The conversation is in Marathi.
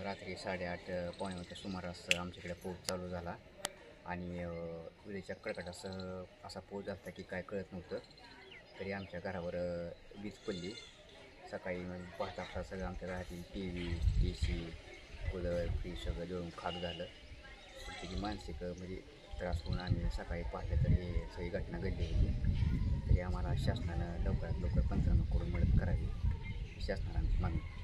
रात्री 8:30 पावणे सुमारास आमच्याकडे पाऊस चालू झाला आणि विजेच्या कडकडाटासह असा पाऊस झाला की काय कळत नव्हतं. तरी आमच्या घरावर वीज पडली. सकाळी पाहता सगळं आमच्या घरातील TV, AC, कूलर, फ्रीज सगळं जळून खाक झालं. त्याची मानसिक त्रास होऊन आम्ही सकाळी पाहिलं तर ही सगळी घटना घडली होती. तरी आम्हाला शासनानं लवकरात लवकर पंचनामा करून मदत करावी, शासनाला आमची मागणी.